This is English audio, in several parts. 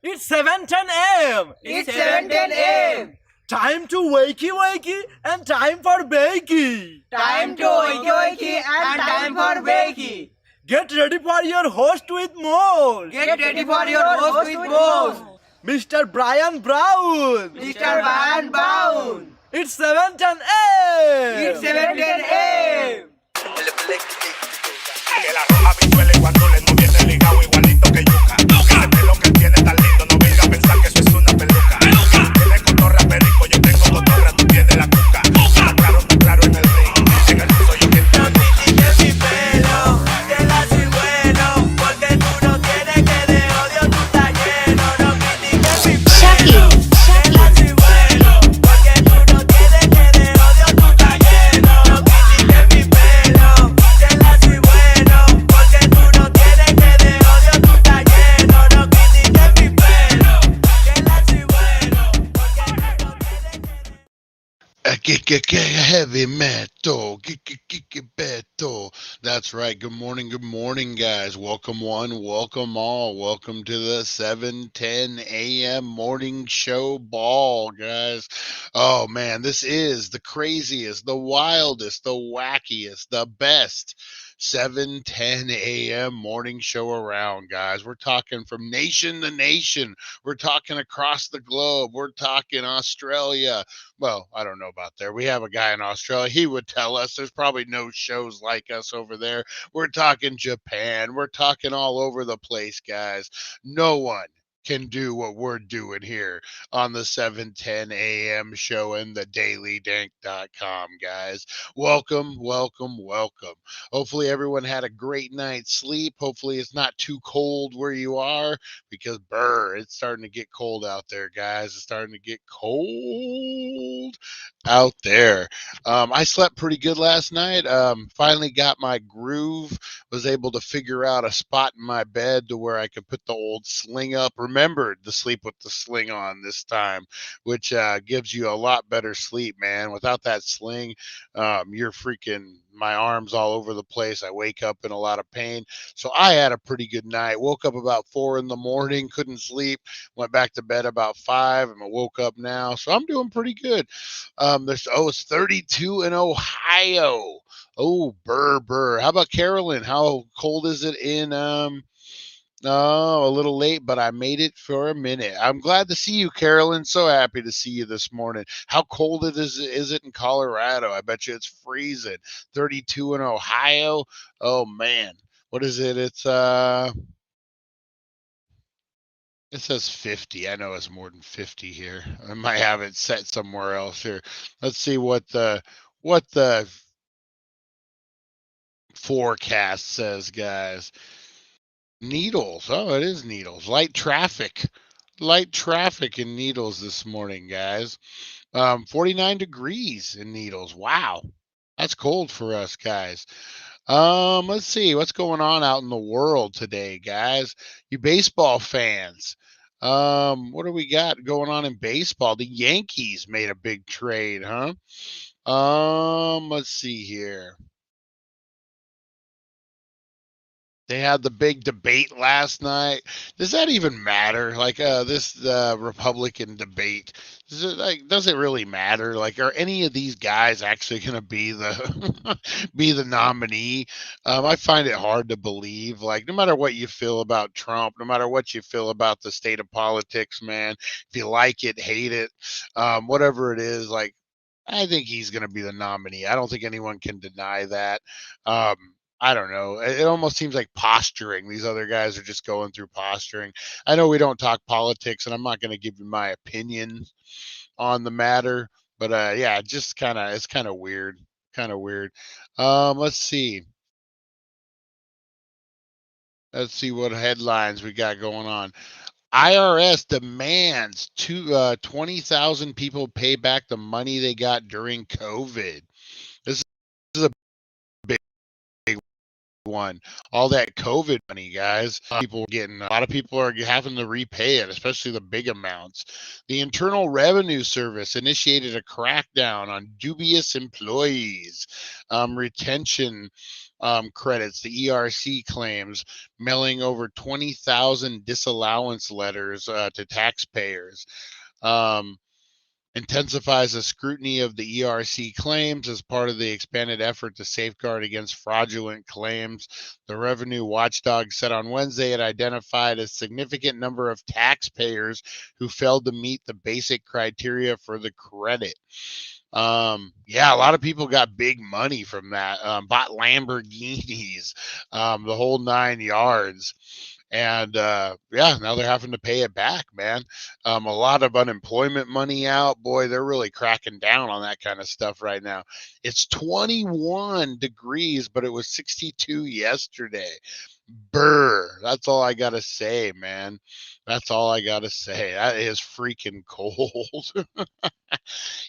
It's 7:10 a.m. It's 7:10 a.m. Time to wakey wakey and time for bakey. Time to wakey wakey and time for bakey. Get ready for your host with more. Get ready for your host with more. Mr. Brian Brown. Mr. Brian Brown. It's 7:10 a.m. It's 7:10 a.m. Que la roja pichuela y guandules no viene ligado igualito que yuca. Ese pelo que él tiene tan lindo, no venga a pensar que eso es una peluca. Tiene cotorra perico, yo tengo cotorra, tú tienes la cuca. Está claro en el ring, en el piso yo quien te no critiques mi pelo, que la soy bueno, porque tú no tienes que de odio tú estás lleno. No critiques mi pelo, que la soy bueno, porque tú no tienes que de odio tú estás lleno. No critiques mi pelo, que la soy bueno, porque tú no tienes que de odio tú estás lleno. No critiques mi pelo, que la soy bueno, porque tú no tienes que Heavy metal, metal. That's right. Good morning, guys. Welcome one, welcome all. Welcome to the 7:10 a.m. morning show ball, guys. Oh man, this is the craziest, the wildest, the wackiest, the best 7:10 a.m. morning show around, guys. We're talking from nation to nation. We're talking across the globe. We're talking Australia. Well, I don't know about there. We have a guy in Australia. He would tell us there's probably no shows like us over there. We're talking Japan. We're talking all over the place, guys. No one can do what we're doing here on the 7:10 a.m. show and the dailydank.com, guys. Welcome. Hopefully everyone had a great night's sleep. Hopefully it's not too cold where you are, because it's starting to get cold out there, guys. It's starting to get cold out there. I slept pretty good last night. Finally got my groove, was able to figure out a spot in my bed to where I could put the old sling up. Remembered to sleep with the sling on this time, which gives you a lot better sleep, man. Without that sling, you're freaking, my arms all over the place. I wake up in a lot of pain. So I had a pretty good night. Woke up about 4 in the morning, couldn't sleep, went back to bed about 5, and I woke up now. So I'm doing pretty good. It's 32 in Ohio. Oh, burr. How about Carolyn? How cold is it in Oh, a little late, but I made it for a minute. I'm glad to see you, Carolyn. So happy to see you this morning. How cold is it in Colorado? I bet you it's freezing. 32 in Ohio. Oh man. What is it? It says 50. I know it's more than 50 here. I might have it set somewhere else here. Let's see what the forecast says, guys. Needles. Oh, it is Needles. Light traffic. Light traffic in Needles this morning, guys. 49 degrees in Needles. Wow. That's cold for us, guys. Let's see what's going on out in the world today, guys. You baseball fans. What do we got going on in baseball? The Yankees made a big trade, huh? Let's see here. They had the big debate last night. Does that even matter? Like this Republican debate, does it really matter? Like, are any of these guys actually going to be the be the nominee? I find it hard to believe. Like, no matter what you feel about Trump, no matter what you feel about the state of politics, man, if you like it, hate it, whatever it is, like, I think he's going to be the nominee. I don't think anyone can deny that. Um, I don't know. It almost seems like posturing. These other guys are just going through posturing. I know we don't talk politics, and I'm not going to give you my opinion on the matter, but yeah, just it's kind of weird. Kind of weird. Let's see. Let's see what headlines we got going on. IRS demands 20,000 people pay back the money they got during COVID. This is a big one. All that COVID money, guys. A lot of people are having to repay it, especially the big amounts. The Internal Revenue Service initiated a crackdown on dubious employees. Retention credits, the ERC claims, mailing over 20,000 disallowance letters to taxpayers. Intensifies the scrutiny of the ERC claims as part of the expanded effort to safeguard against fraudulent claims. The revenue watchdog said on Wednesday it identified a significant number of taxpayers who failed to meet the basic criteria for the credit. Yeah, a lot of people got big money from that. Bought Lamborghinis, the whole 9 yards. And yeah, now they're having to pay it back, man. A lot of unemployment money out. Boy, they're really cracking down on that kind of stuff right now. It's 21 degrees, but it was 62 yesterday. Brr. That's all I got to say, man. That's all I got to say. That is freaking cold.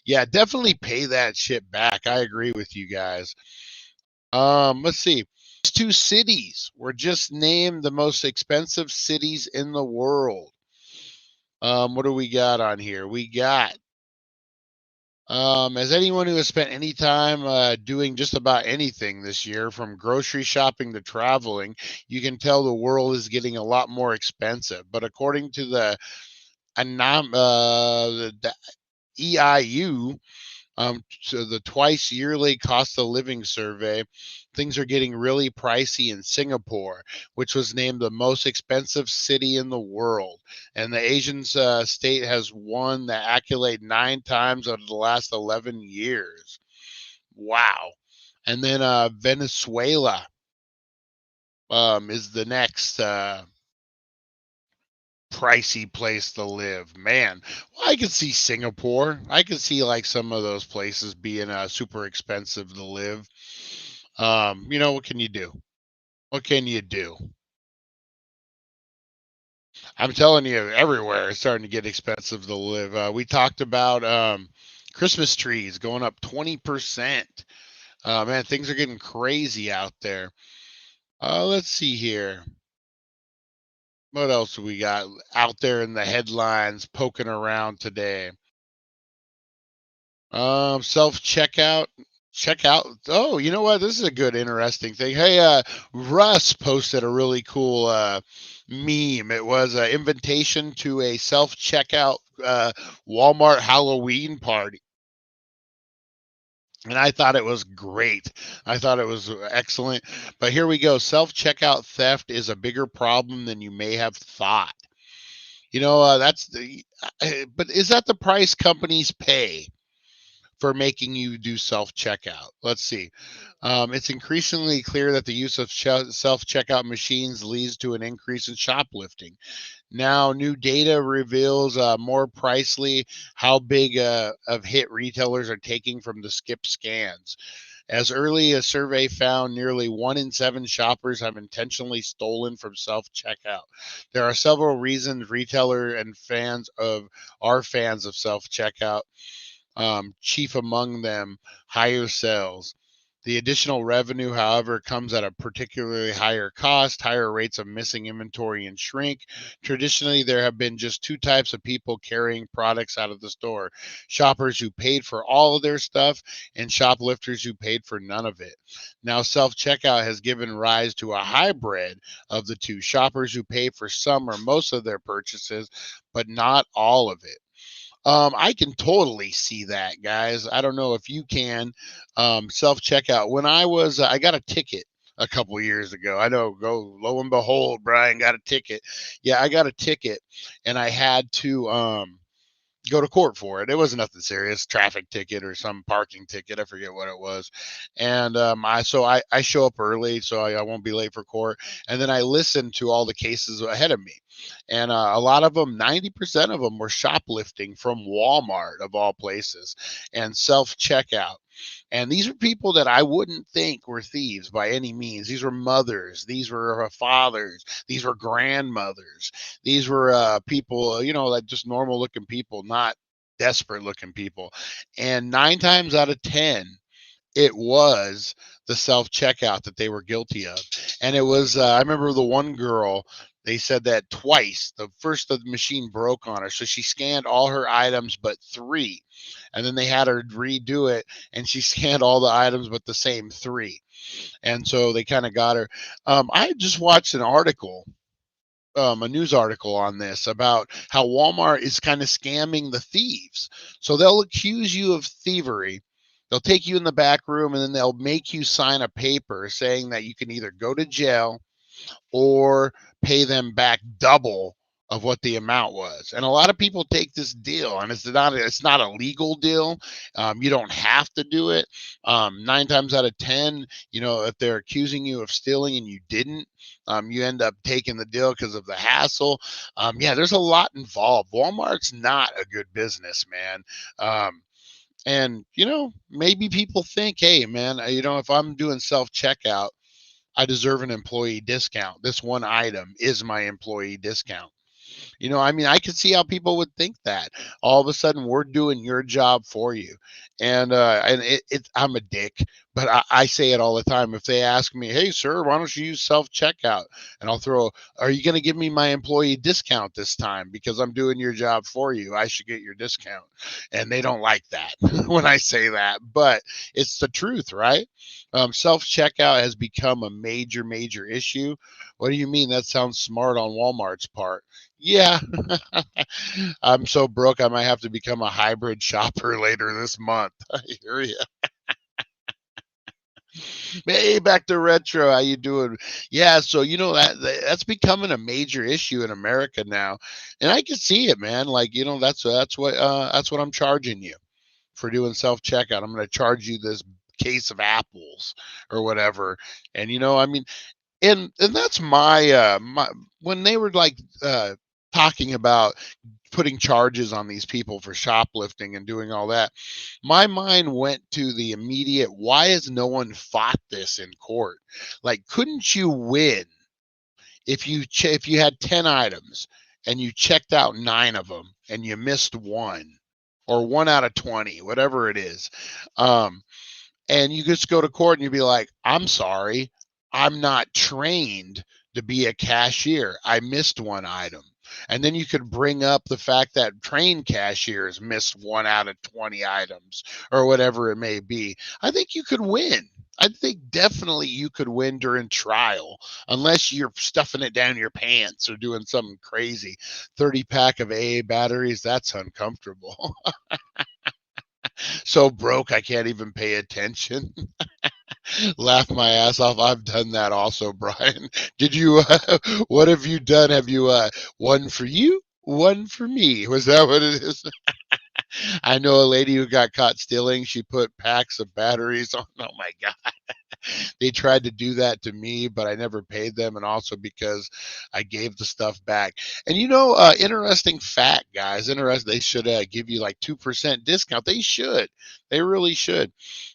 Yeah, definitely pay that shit back. I agree with you guys. Let's see. These two cities were just named the most expensive cities in the world. What do we got on here? We got as anyone who has spent any time doing just about anything this year, from grocery shopping to traveling, you can tell the world is getting a lot more expensive. But according to the EIU, so the twice yearly cost of living survey, things are getting really pricey in Singapore, which was named the most expensive city in the world. And the Asian state has won the accolade 9 times out of the last 11 years. Wow. And then Venezuela is the next pricey place to live. Man, well, I could see Singapore. I could see like some of those places being super expensive to live. What can you do? What can you do? I'm telling you, everywhere it's starting to get expensive to live. We talked about Christmas trees going up 20%. Man, things are getting crazy out there. Let's see here. What else do we got out there in the headlines poking around today? Self checkout. Check out. Oh, you know what? This is a good, interesting thing. Hey, Russ posted a really cool meme. It was an invitation to a self checkout Walmart Halloween party. And I thought it was great. I thought it was excellent. But here we go. Self checkout theft is a bigger problem than you may have thought. That's but is that the price companies pay for making you do self checkout? Let's see. It's increasingly clear that the use of self checkout machines leads to an increase in shoplifting. Now, new data reveals more precisely how big of hit retailers are taking from the skip scans. As early as survey found, nearly 1 in 7 shoppers have intentionally stolen from self checkout. There are several reasons retailer and fans of are fans of self checkout. Chief among them, higher sales. The additional revenue, however, comes at a particularly higher cost, higher rates of missing inventory and shrink. Traditionally, there have been just two types of people carrying products out of the store: shoppers who paid for all of their stuff and shoplifters who paid for none of it. Now, self checkout has given rise to a hybrid of the two: shoppers who pay for some or most of their purchases, but not all of it. I can totally see that, guys. I don't know if you can. Self checkout. When I got a ticket a couple years ago. I know, go lo and behold, Brian got a ticket. Yeah, I got a ticket, and I had to go to court for it. It wasn't nothing serious, traffic ticket or some parking ticket. I forget what it was. And I show up early so I won't be late for court. And then I listen to all the cases ahead of me. And a lot of them, 90% of them were shoplifting from Walmart of all places and self checkout. And these are people that I wouldn't think were thieves by any means. These were mothers. These were fathers. These were grandmothers. These were people, like just normal looking people, not desperate looking people. And 9 times out of 10, it was the self checkout that they were guilty of. And it was, I remember the one girl, they said that twice. The first, the machine broke on her. So she scanned all her items but 3. And then they had her redo it, and she scanned all the items but the same 3. And so they kind of got her. I just watched an article, a news article on this about how Walmart is kind of scamming the thieves. So they'll accuse you of thievery. They'll take you in the back room, and then they'll make you sign a paper saying that you can either go to jail or pay them back double of what the amount was. And a lot of people take this deal, and it's not a legal deal. You don't have to do it. 9 times out of 10, if they're accusing you of stealing and you didn't, you end up taking the deal because of the hassle. Yeah, there's a lot involved. Walmart's not a good business, man. And maybe people think, hey, man, if I'm doing self checkout, I deserve an employee discount. This one item is my employee discount. I could see how people would think that. All of a sudden, we're doing your job for you. And I'm a dick, but I say it all the time. If they ask me, hey, sir, why don't you use self-checkout? And I'll throw, are you going to give me my employee discount this time? Because I'm doing your job for you. I should get your discount. And they don't like that when I say that. But it's the truth, right? Self-checkout has become a major, major issue. What do you mean? That sounds smart on Walmart's part. Yeah, I'm so broke I might have to become a hybrid shopper later this month. I hear you. Hey, back to retro. How you doing? Yeah, so that's becoming a major issue in America now, and I can see it, man. Like that's what I'm charging you for doing self checkout. I'm going to charge you this case of apples or whatever, and and that's my when they were like talking about putting charges on these people for shoplifting and doing all that, my mind went to the immediate, why has no one fought this in court? Like, couldn't you win if you had 10 items and you checked out 9 of them and you missed 1, or 1 out of 20, whatever it is, and you just go to court and you'd be like, I'm sorry, I'm not trained to be a cashier. I missed 1 item. And then you could bring up the fact that trained cashiers missed 1 out of 20 items or whatever it may be. I think you could win. I think definitely you could win during trial, unless you're stuffing it down your pants or doing something crazy. 30-pack of AA batteries, that's uncomfortable. so broke I can't even pay attention. Laugh my ass off. I've done that also, Brian. Did you? What have you done? Have you one for you, one for me? Was that what it is? I know a lady who got caught stealing. She put packs of batteries on. Oh my god. They tried to do that to me, but I never paid them, and also because I gave the stuff back. And interesting fact, guys. Interesting. They should give you like 2% discount. They should. They really should.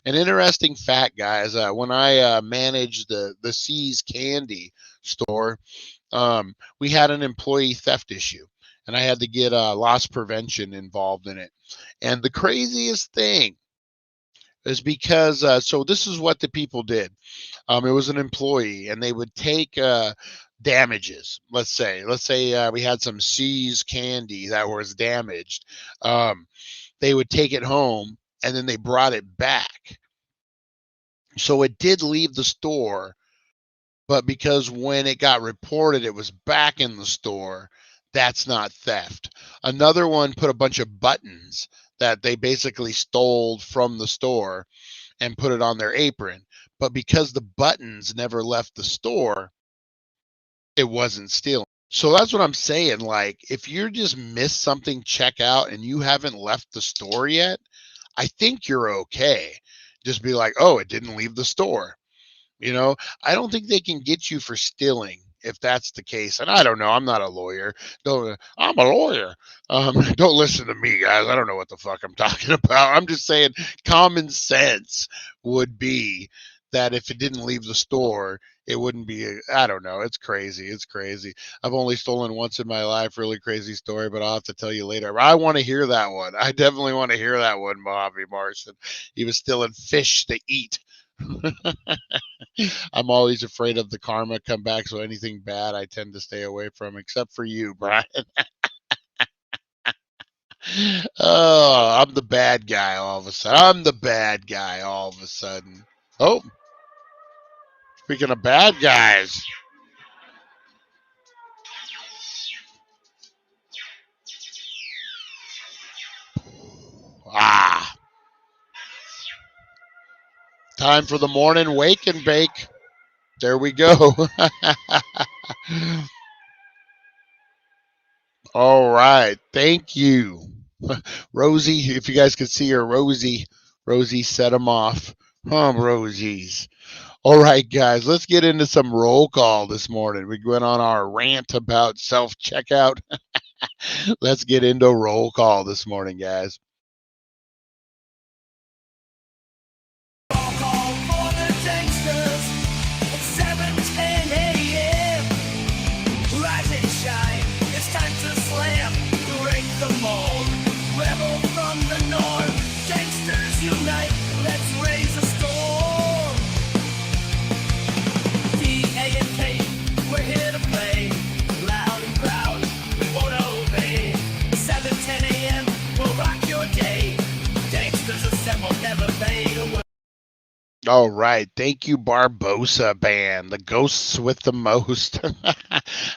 An interesting fact, guys. When I managed the C's Candy store, we had an employee theft issue, and I had to get loss prevention involved in it. And the craziest thing is because so this is what the people did. It was an employee, and they would take damages. Let's say we had some C's candy that was damaged. They would take it home, and then they brought it back. So it did leave the store, but because when it got reported it was back in the store, that's not theft. Another one put a bunch of buttons that they basically stole from the store and put it on their apron. But because the buttons never left the store, it wasn't stealing. So that's what I'm saying. Like, if you're just missed something checkout and you haven't left the store yet, I think you're okay. Just be like, oh, it didn't leave the store. I don't think they can get you for stealing if that's the case. And I don't know. I'm not a lawyer. I'm a lawyer. Don't listen to me, guys. I don't know what the fuck I'm talking about. I'm just saying common sense would be that if it didn't leave the store, it wouldn't be. I don't know. It's crazy. It's crazy. I've only stolen once in my life. Really crazy story, but I'll have to tell you later. I want to hear that one. I definitely want to hear that one, Bobby Marson. He was stealing fish to eat. I'm always afraid of the karma come back, so anything bad I tend to stay away from, except for you, Brian. Oh, I'm the bad guy all of a sudden. Oh, speaking of bad guys. Time for the morning wake and bake. There we go. All right. Thank you. Rosie, if you guys could see her, Rosie set them off. Rosies. All right, guys, let's get into some roll call this morning. We went on our rant about self-checkout. Let's get into roll call this morning, guys. Roll call for the Danksters. It's 10 a.m. Rise and shine. It's time to slam. Break the mold. Rebel from the north. Danksters unite. Let's raise a storm. D-A-N-K. We're here to play. Loud and proud. We won't obey. 10 a.m. We'll rock your day. Danksters assemble. Never fade away. All right. Thank you, Barbosa Band, the ghosts with the most.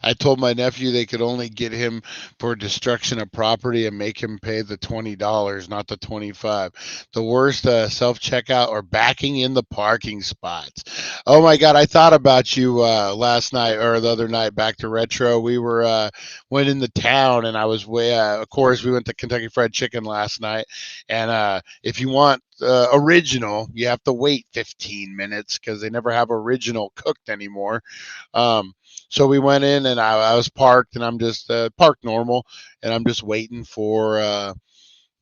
I told my nephew they could only get him for destruction of property and make him pay the $20, not the $25. The worst self-checkout or backing in the parking spots. Oh my God. I thought about you last night or the other night back to retro. We went into town and I was of course we went to Kentucky Fried Chicken last night. And if you want original, you have to wait 15 minutes because they never have original cooked anymore. So we went in and I was parked and I'm just parked normal and I'm just waiting for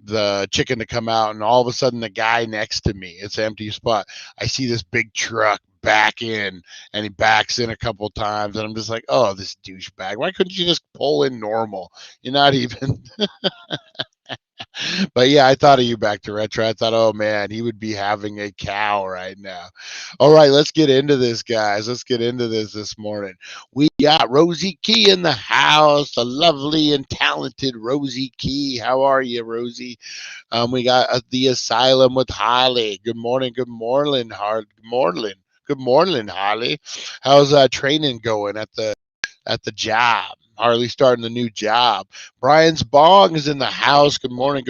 the chicken to come out, and all of a sudden the guy next to me, it's an empty spot, I see this big truck back in, and he backs in a couple times, and I'm just like, oh, this douchebag, why couldn't you just pull in normal? You're not even But yeah, I thought of you back to retro. I thought, oh man, he would be having a cow right now. All right, let's get into this, guys. Let's get into this morning. We got Rosie Key in the house, the lovely and talented Rosie Key. How are you, Rosie? We got the Asylum with Holly. Good morning, Harley. Good morning, Holly. How's training going at the job? Harley starting the new job. Brian's Bong is in the house. Good morning,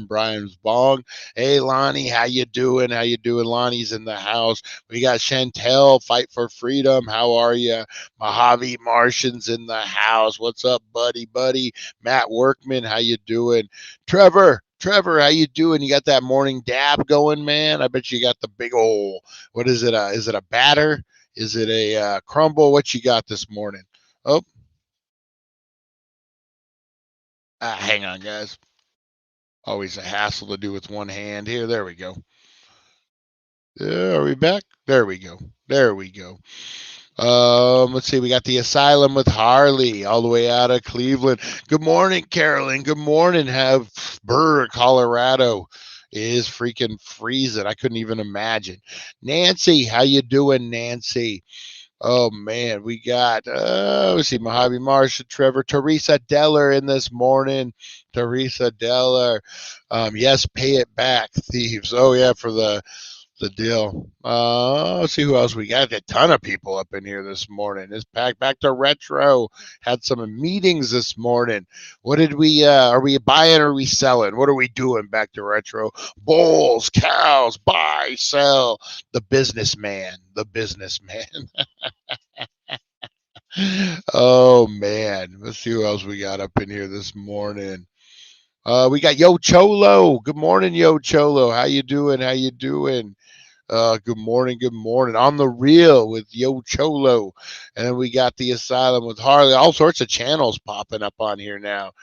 Brian's Bong. Hey, Lonnie, how you doing? How you doing? Lonnie's in the house. We got Chantel, Fight for Freedom. How are you? Mojave Martian's in the house. What's up, buddy? Matt Workman, how you doing? Trevor, how you doing? You got that morning dab going, man? I bet you got the big old, what is it? Is it a batter? Is it a crumble? What you got this morning? Oh, hang on, guys. Always a hassle to do with one hand here. There we go. Are we back? There we go. Let's see. We got the Asylum with Harley all the way out of Cleveland. Good morning, Carolyn. Good morning. Colorado is freaking freezing. I couldn't even imagine. Nancy, how you doing, Nancy? Oh man, we got let's see, Mojave Marshall, Trevor, Teresa Deller in this morning. Teresa Deller. Yes, pay it back, thieves. Oh yeah, for the deal. Let's see who else we got. A ton of people up in here this morning. It's packed. Back to retro. Had some meetings this morning. What did we are we buying or are we selling? What are we doing back to retro? Bulls, cows, buy, sell. The businessman. Oh man. Let's see who else we got up in here this morning. We got Yo Cholo. Good morning, Yo Cholo. How you doing? Good morning. On the Real with Yo Cholo. And then we got the Asylum with Harley. All sorts of channels popping up on here now.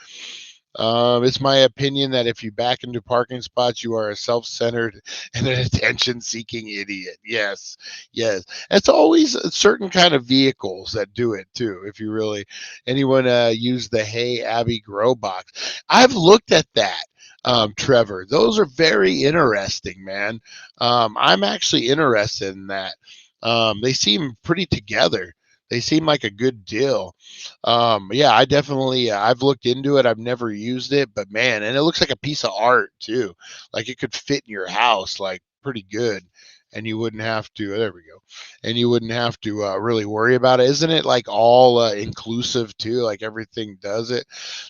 It's my opinion that if you back into parking spots, you are a self-centered and an attention-seeking idiot. Yes. It's always certain kind of vehicles that do it too. If you really, anyone use the Hey Abby Grow box? I've looked at that. Trevor, those are very interesting, man. I'm actually interested in that. They seem pretty together. They seem like a good deal. Yeah, I definitely, I've looked into it. I've never used it, but man, and it looks like a piece of art too. Like it could fit in your house, like pretty good. And you wouldn't have to, there we go. And you wouldn't have to really worry about it. Isn't it like all inclusive too? Like everything does it.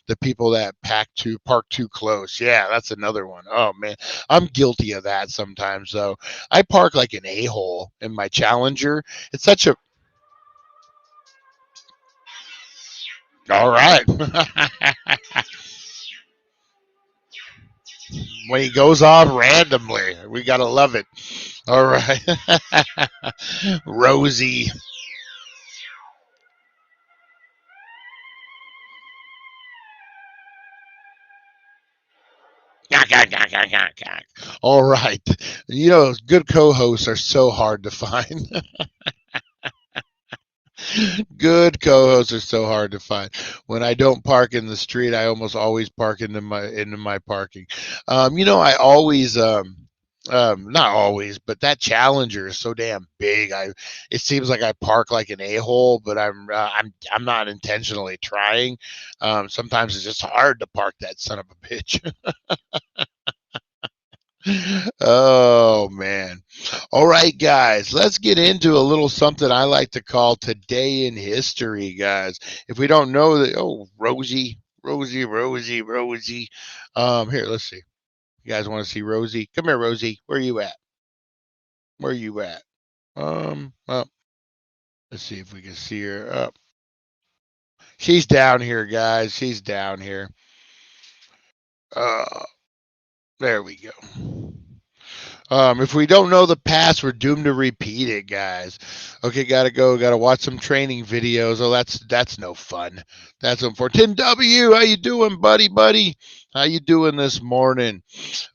The people that park too close. Yeah, that's another one. Oh man, I'm guilty of that sometimes though. I park like an a-hole in my Challenger. It's such a, all right. When he goes off randomly, we gotta love it. All right. Rosie. All right. You know, good co-hosts are so hard to find. Good co-hosts are so hard to find. When I don't park in the street, I almost always park into my parking. I always not always, but that Challenger is so damn big. It seems like I park like an a-hole, but I'm not intentionally trying. Sometimes it's just hard to park that son of a bitch. Oh man. All right, guys, let's get into a little something I like to call Today in History, guys. If we don't know that, oh, Rosie. Here, let's see. You guys want to see Rosie? Come here, Rosie. Where you at? Well, let's see if we can see her up. She's down here, guys. She's down here. There we go. If we don't know the past, we're doomed to repeat it, guys. Okay, gotta go. Gotta watch some training videos. Oh, that's no fun. That's unfortunate. Tim W, how you doing, buddy? How you doing this morning?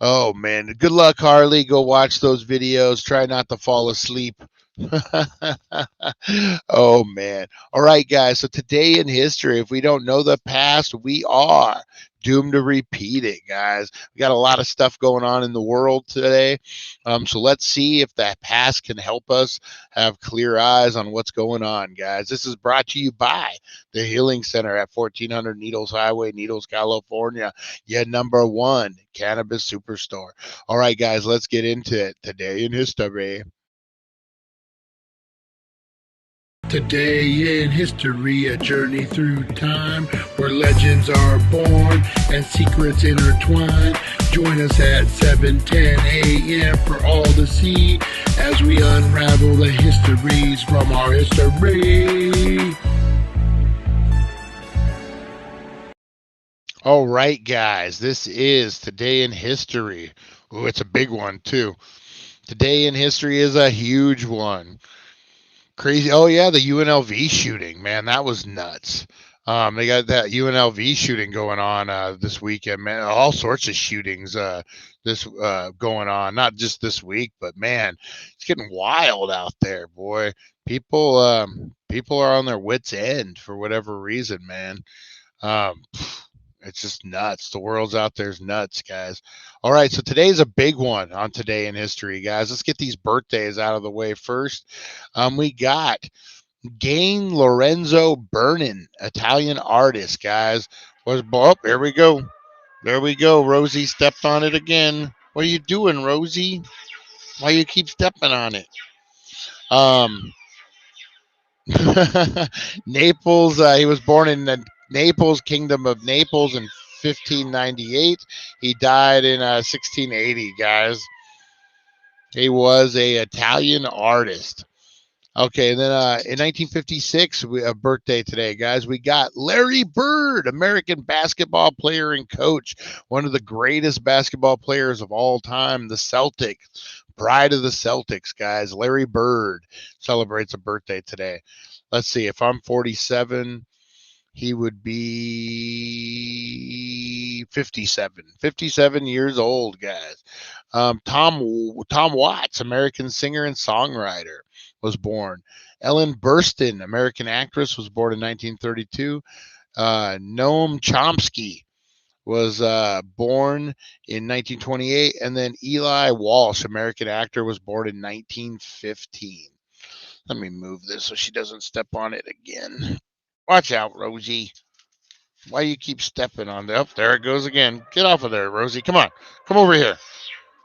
Oh man, good luck, Harley. Go watch those videos. Try not to fall asleep. Oh man. All right, guys. So today in history, if we don't know the past, we are doomed to repeat it, guys. We got a lot of stuff going on in the world today. So let's see if that past can help us have clear eyes on what's going on, guys. This is brought to you by the Healing Center at 1400 Needles Highway, Needles, California. Yeah, #1 cannabis superstore. All right, guys, let's get into it today in history. Today in history, a journey through time where legends are born and secrets intertwine. Join us at 7:10 a.m. for all to see as we unravel the histories from our history. All right, guys, this is Today in History. Oh, it's a big one, too. Today in History is a huge one. Crazy. Oh, yeah, the UNLV shooting. Man, that was nuts. They got that UNLV shooting going on this weekend, man. All sorts of shootings going on, not just this week, but man, it's getting wild out there, boy. People are on their wits' end for whatever reason, man. Um, it's just nuts. The world's out there's nuts, guys. All right, so today's a big one on Today in History, guys. Let's get these birthdays out of the way first. We got Gain Lorenzo Bernin, Italian artist, guys. Here we go. There we go. Rosie stepped on it again. What are you doing, Rosie? Why you keep stepping on it? Naples. He was born in the Naples, Kingdom of Naples, in 1598. He died in 1680. Guys, he was a Italian artist. Okay, and then in 1956, a birthday today, guys. We got Larry Bird, American basketball player and coach, one of the greatest basketball players of all time. The Celtics, pride of the Celtics, guys. Larry Bird celebrates a birthday today. Let's see, if I'm 47, he would be 57 years old, guys. Tom Watts, American singer and songwriter, was born. Ellen Burstyn, American actress, was born in 1932. Noam Chomsky was born in 1928. And then Eli Walsh, American actor, was born in 1915. Let me move this so she doesn't step on it again. Watch out, Rosie. Why you keep stepping on there? Oh, there it goes again. Get off of there, Rosie. Come on. Come over here.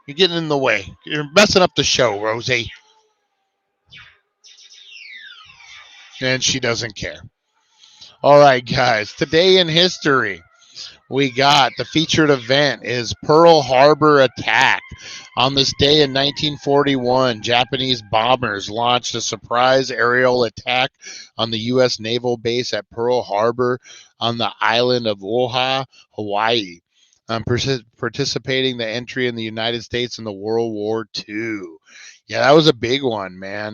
You're getting in the way. You're messing up the show, Rosie. And she doesn't care. All right, guys. Today in history, we got the featured event is Pearl Harbor attack. On this day in 1941, Japanese bombers launched a surprise aerial attack on the U.S. naval base at Pearl Harbor on the island of Oahu, Hawaii, participating the entry in the United States in the World War II. Yeah, that was a big one, man.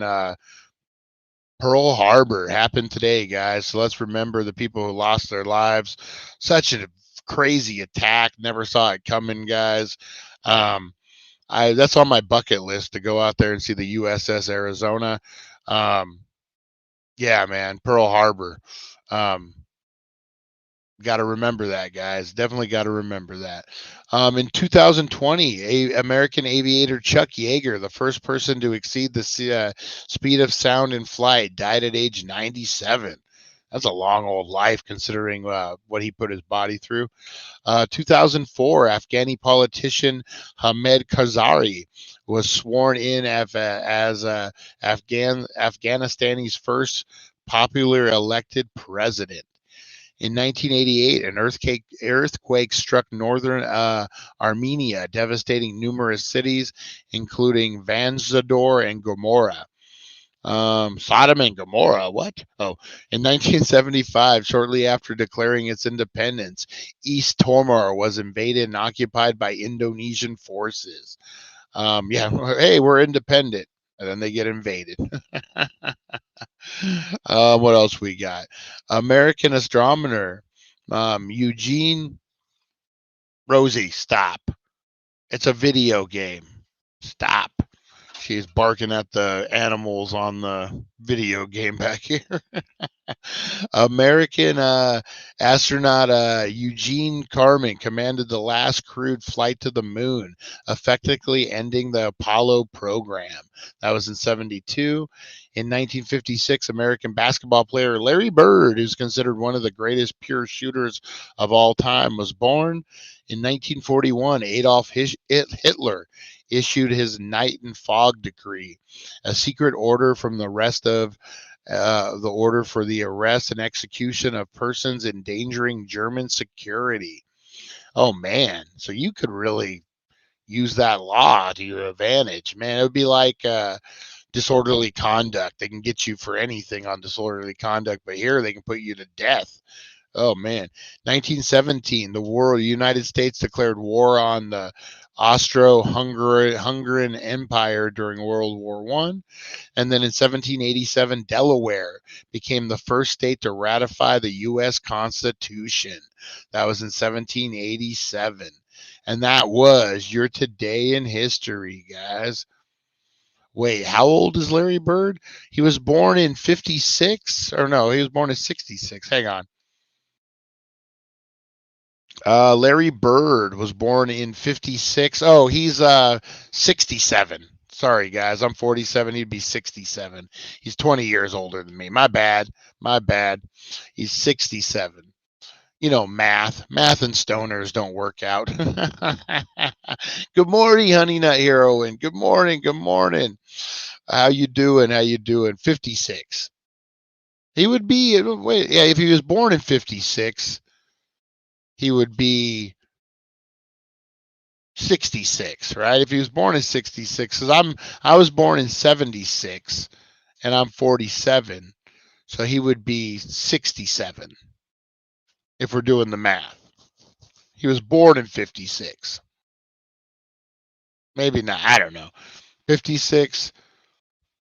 Pearl Harbor happened today, guys. So let's remember the people who lost their lives. Such a crazy attack. Never saw it coming, guys. That's on my bucket list to go out there and see the USS Arizona. Yeah, man, Pearl Harbor. Got to remember that, guys. Definitely got to remember that. In 2020, American aviator Chuck Yeager, the first person to exceed the speed of sound in flight, died at age 97. That's a long old life considering what he put his body through. 2004, Afghani politician Hamed Karzai was sworn in as Afghanistan's first popular elected president. In 1988, an earthquake struck northern Armenia, devastating numerous cities, including Vanzador and Gomorrah. Sodom and Gomorrah, what? Oh, in 1975, shortly after declaring its independence, East Timor was invaded and occupied by Indonesian forces. Yeah, hey, we're independent. And then they get invaded. What else we got? American astronomer Eugene. Rosie, stop. It's a video game. Stop. She's barking at the animals on the video game back here. American astronaut Eugene Carmen commanded the last crewed flight to the moon, effectively ending the Apollo program. That was in 1972. In 1956, American basketball player Larry Bird, who's considered one of the greatest pure shooters of all time, was born. In 1941, Adolf Hitler issued his Night and Fog Decree, a secret order from the rest of the order for the arrest and execution of persons endangering German security. Oh man, so you could really use that law to your advantage, man. It would be like disorderly conduct. They can get you for anything on disorderly conduct, but here they can put you to death. Oh man, 1917, the United States declared war on the Austro-Hungarian Empire during World War One. And then in 1787, Delaware became the first state to ratify the U.S. Constitution. That was in 1787. And that was your today in history, guys. Wait, how old is Larry Bird? He was born in 56, or no, he was born in 66. Hang on. Larry Bird was born in 56. Oh, he's 67. Sorry, guys. I'm 47. He'd be 67. He's 20 years older than me. My bad. My bad. He's 67. You know, math and stoners don't work out. Good morning, Honey Nut Heroine. Good morning. Good morning. How you doing? How you doing? 56. He would be, wait, yeah, if he was born in 56, he would be 66, right? If he was born in 66, because I was born in 76 and I'm 47. So he would be 67 if we're doing the math. He was born in 56. Maybe not. I don't know. 56,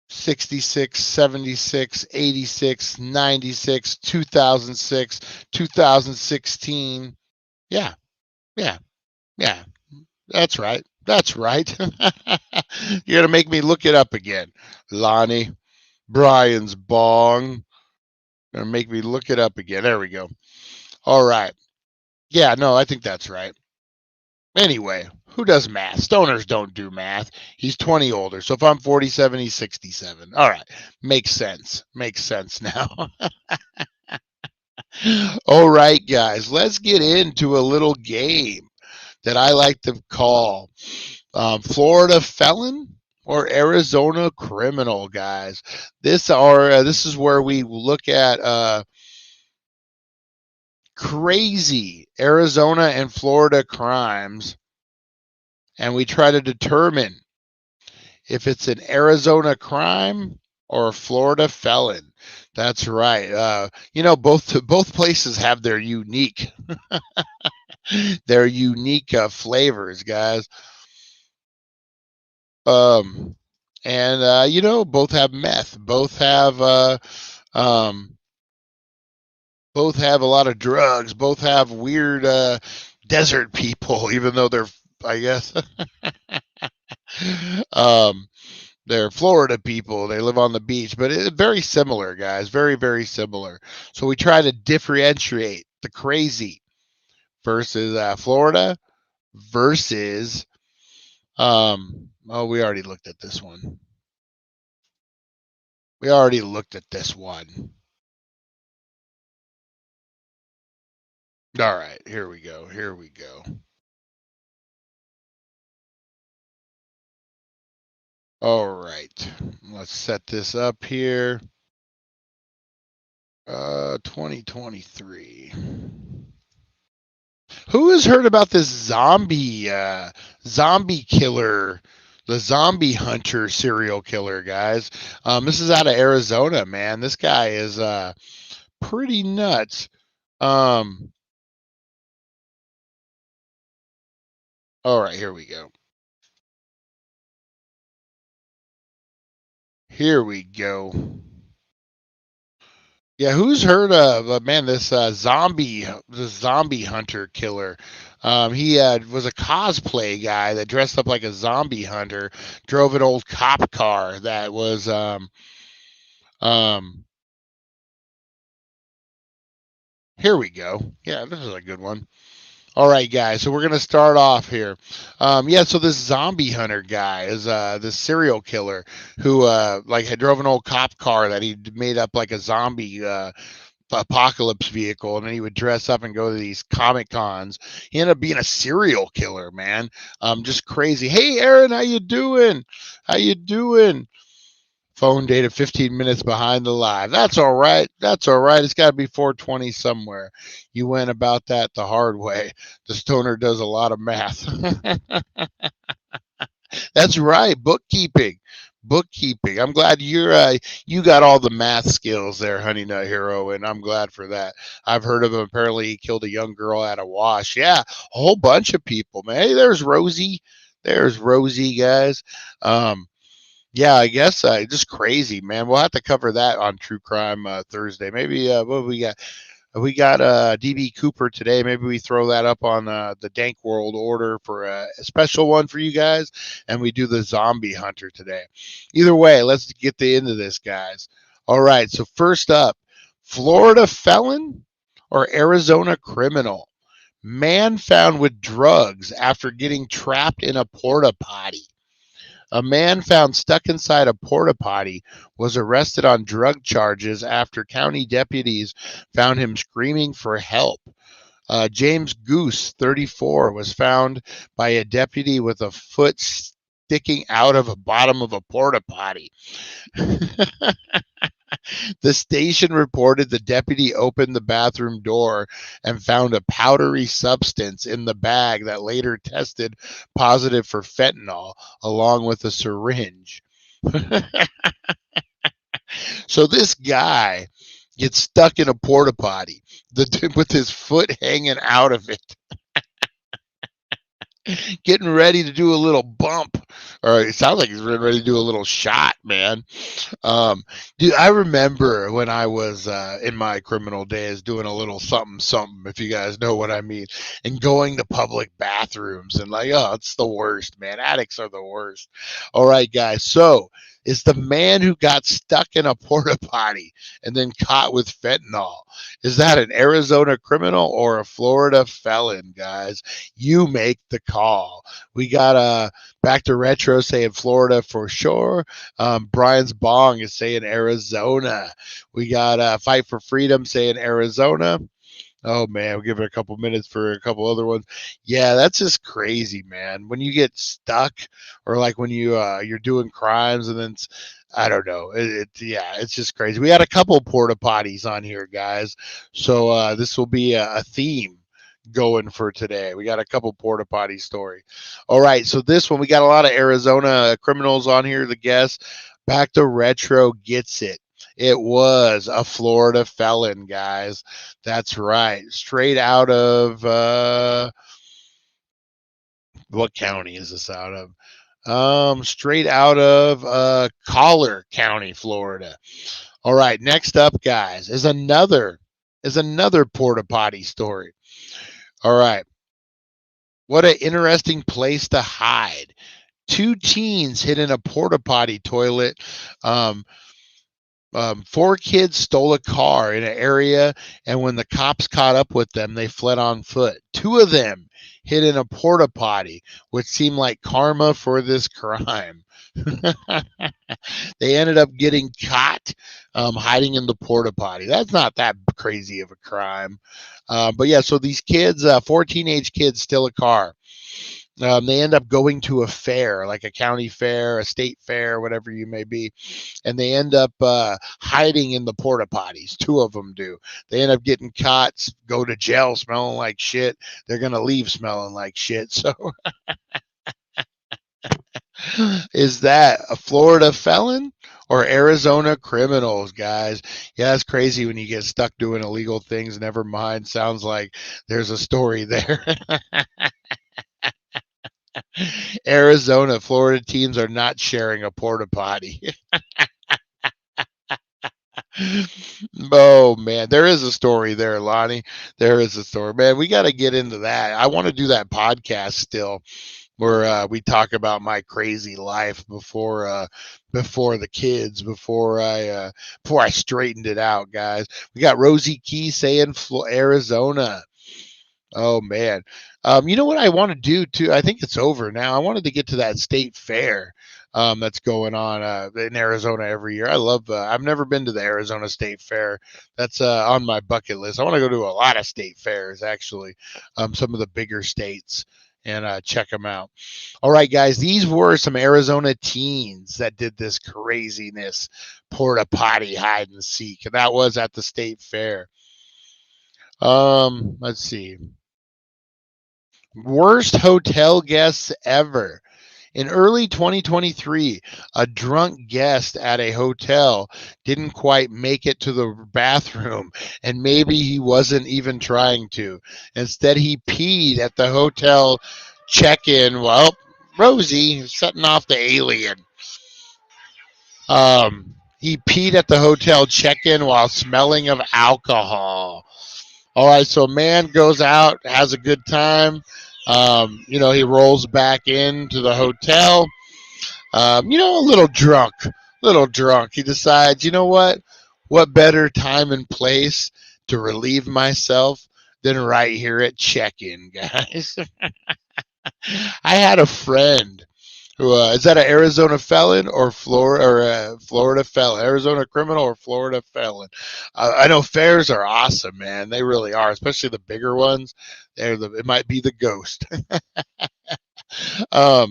66, 76, 86, 96, 2006, 2016. Yeah. That's right. That's right. You're going to make me look it up again. Lonnie, Brian's bong. Going to make me look it up again. There we go. All right. Yeah, no, I think that's right. Anyway, who does math? Stoners don't do math. He's 20 older. So if I'm 47, he's 67. All right. Makes sense. Makes sense now. All right, guys. Let's get into a little game that I like to call Florida Felon or Arizona Criminal, guys. This is where we look at crazy Arizona and Florida crimes, and we try to determine if it's an Arizona crime or a Florida felon. That's right. You know, both places have their unique flavors, guys. And you know, both have meth. Both have a lot of drugs. Both have weird desert people, even though they're, I guess, they're Florida people. They live on the beach, but it's very similar, guys. Very, very similar. So we try to differentiate the crazy versus Florida versus, oh, we already looked at this one. All right, here we go. All right, let's set this up here. 2023. Who has heard about this zombie killer, the zombie hunter serial killer, guys? This is out of Arizona, man. This guy is pretty nuts. All right, here we go. Yeah, who's heard of man this zombie hunter killer? He was a cosplay guy that dressed up like a zombie hunter, drove an old cop car that was here we go. Yeah, this is a good one. All right, guys. So we're gonna start off here. Yeah. So this zombie hunter guy is this serial killer who like had drove an old cop car that he made up like a zombie apocalypse vehicle, and then he would dress up and go to these comic cons. He ended up being a serial killer, man. Just crazy. Hey, Aaron, how you doing? Phone data 15 minutes behind the live. That's all right. That's all right. It's got to be 420 somewhere. You went about that the hard way. The stoner does a lot of math. That's right. Bookkeeping. Bookkeeping. I'm glad you got all the math skills there, Honey Nut Hero, and I'm glad for that. I've heard of him. Apparently, he killed a young girl at a wash. Yeah, a whole bunch of people, man. Hey, there's Rosie. There's Rosie, guys. Yeah, I guess just crazy, man. We'll have to cover that on True Crime Thursday. Maybe what do we got? We got DB Cooper today. Maybe we throw that up on the Dank World Order for a special one for you guys, and we do the Zombie Hunter today. Either way, let's get into this, guys. All right, so first up, Florida felon or Arizona criminal? Man found with drugs after getting trapped in a porta potty. A man found stuck inside a porta potty was arrested on drug charges after county deputies found him screaming for help. James Goose, 34, was found by a deputy with a foot sticking out of the bottom of a porta potty. The station reported the deputy opened the bathroom door and found a powdery substance in the bag that later tested positive for fentanyl, along with a syringe. So this guy gets stuck in a porta potty with his foot hanging out of it. Getting ready to do a little bump, or it sounds like he's ready to do a little shot, man. Dude, I remember when I was in my criminal days doing a little something, if you guys know what I mean, and going to public bathrooms and like, oh, it's the worst, man. Addicts are the worst. All right, guys. So is the man who got stuck in a porta potty and then caught with fentanyl, is that an Arizona criminal or a Florida felon, guys? You make the call. We got back to retro saying Florida for sure. Brian's Bong is saying Arizona. We got Fight for Freedom saying Arizona. Oh man, we'll give it a couple minutes for a couple other ones. Yeah, that's just crazy, man. When you get stuck, or like when you're doing crimes, and then I don't know. It's just crazy. We got a couple porta potties on here, guys. So this will be a theme going for today. We got a couple porta potty story. All right, so this one we got a lot of Arizona criminals on here. The guest back to retro gets it. It was a Florida felon, guys. That's right. Straight out of what county is this out of? Straight out of Collar County, Florida. All right, next up, guys, is another porta potty story. All right. What an interesting place to hide. Two teens hid in a porta potty toilet. 4 kids stole a car in an area, and when the cops caught up with them, they fled on foot. 2 of them hid in a porta potty, which seemed like karma for this crime. They ended up getting caught hiding in the porta potty. That's not that crazy of a crime. But yeah, so these kids, 4 teenage kids steal a car. They end up going to a fair, like a county fair, a state fair, whatever you may be, and they end up hiding in the porta potties. 2 of them do. They end up getting caught, go to jail smelling like shit. They're going to leave smelling like shit. So is that a Florida felon or Arizona criminals, guys? Yeah, that's crazy when you get stuck doing illegal things. Never mind. Sounds like there's a story there. Arizona, Florida teens are not sharing a porta potty. Oh man, there is a story there, Lonnie. There is a story, man. We got to get into that. I want to do that podcast still, where we talk about my crazy life before the kids, before I straightened it out, guys. We got Rosie Key saying Arizona. Oh man. You know what I want to do too? I think it's over now. I wanted to get to that state fair that's going on in Arizona every year. I love. I've never been to the Arizona State Fair. That's on my bucket list. I want to go to a lot of state fairs, actually. Some of the bigger states. and check them out. All right, guys, these were some Arizona teens that did this craziness, porta potty hide and seek, and that was at the state fair. Let's see. Worst hotel guests ever. In early 2023, a drunk guest at a hotel didn't quite make it to the bathroom, and maybe he wasn't even trying to. Instead, he peed at the hotel check-in. Well, Rosie setting off the alien. He peed at the hotel check-in while smelling of alcohol. All right, so a man goes out, has a good time. He rolls back into the hotel. A little drunk. He decides, you know what? What better time and place to relieve myself than right here at check-in, guys? I had a friend who is that an Arizona felon or Florida felon? Arizona criminal or Florida felon? I know fairs are awesome, man. They really are, especially the bigger ones. It might be the ghost. I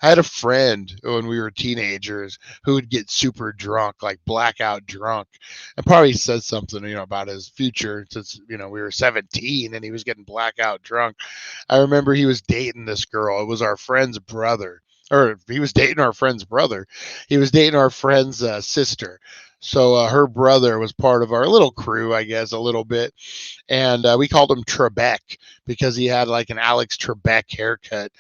had a friend when we were teenagers who would get super drunk, like blackout drunk, and probably said something, about his future since, we were 17 and he was getting blackout drunk. I remember he was dating this girl. It was our friend's brother, or he was dating our friend's brother. He was dating our friend's sister. So her brother was part of our little crew, I guess, a little bit. And we called him Trebek because he had like an Alex Trebek haircut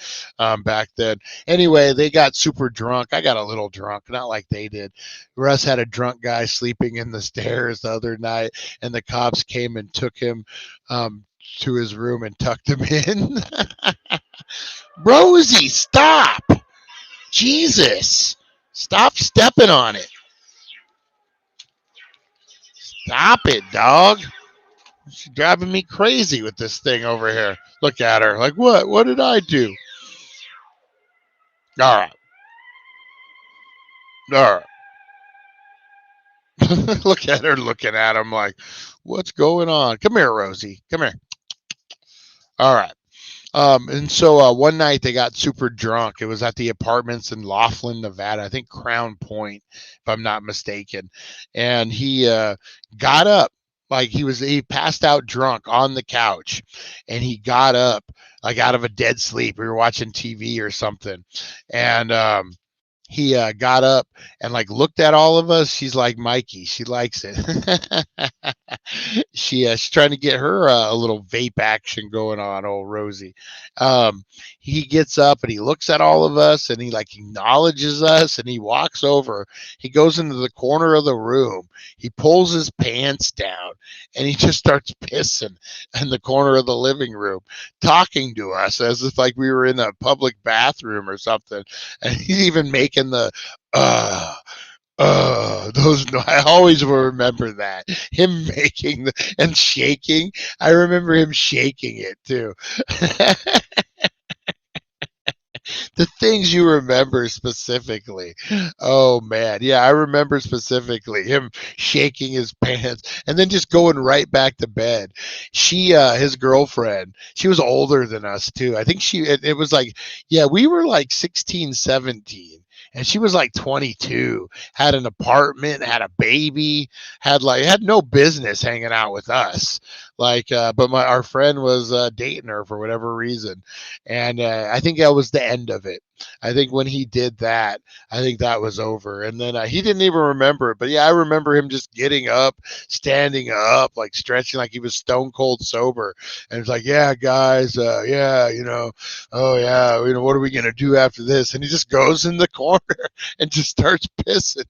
back then. Anyway, they got super drunk. I got a little drunk, not like they did. Russ had a drunk guy sleeping in the stairs the other night, and the cops came and took him to his room and tucked him in. Rosie, stop. Jesus. Stop stepping on it. Stop it, dog. She's driving me crazy with this thing over here. Look at her. Like, what? What did I do? All right. All right. Look at her looking at him like, what's going on? Come here, Rosie. Come here. All right. And so one night they got super drunk. It was at the apartments in Laughlin, Nevada. I think Crown Point, if I'm not mistaken. And he got up. Like he passed out drunk on the couch, and he got up like out of a dead sleep. We were watching TV or something, and he got up and like looked at all of us. She's like, Mikey, she likes it. She's trying to get her a little vape action going on, old Rosie. He gets up and he looks at all of us and he like acknowledges us and he walks over. He goes into the corner of the room. He pulls his pants down and he just starts pissing in the corner of the living room, talking to us as if like we were in a public bathroom or something. And he's even making the those. I always will remember that, him making and shaking. I remember him shaking it too. The things you remember specifically. Oh man, yeah, I remember specifically him shaking his pants and then just going right back to bed. His girlfriend, she was older than us too. I think it was like, yeah, we were like 16, 17. And she was like 22, had an apartment, had a baby, had no business hanging out with us. But our friend was dating her for whatever reason. And I think that was the end of it. I think when he did that, I think that was over. And then he didn't even remember it. But yeah, I remember him just getting up, standing up, like stretching like he was stone cold sober. And it's like, yeah, guys, oh yeah, what are we going to do after this? And he just goes in the corner and just starts pissing.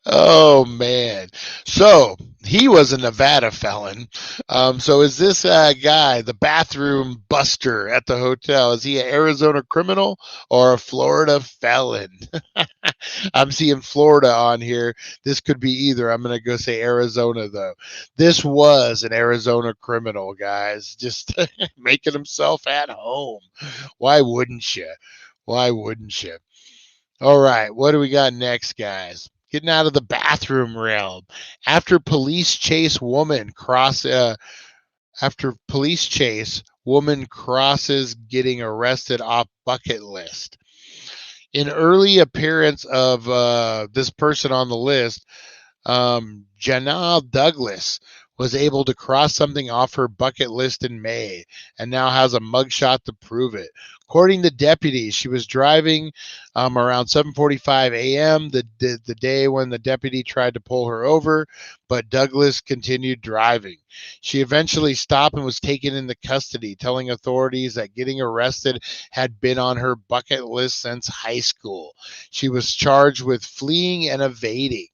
Oh man. So he was a Nevada felon. So is this guy, the bathroom buster at the hotel, is he an Arizona criminal or a Florida felon? I'm seeing Florida on here. This could be either. I'm going to go say Arizona though. This was an Arizona criminal, guys, just making himself at home. Why wouldn't you? Why wouldn't you? All right, what do we got next, guys? Getting out of the bathroom realm. After police chase woman After police chase, woman crosses getting arrested off bucket list. In early appearance of this person on the list, Janelle Douglas was able to cross something off her bucket list in May and now has a mugshot to prove it. According to deputies, she was driving around 7:45 a.m. The day when the deputy tried to pull her over, but Douglas continued driving. She eventually stopped and was taken into custody, telling authorities that getting arrested had been on her bucket list since high school. She was charged with fleeing and evading.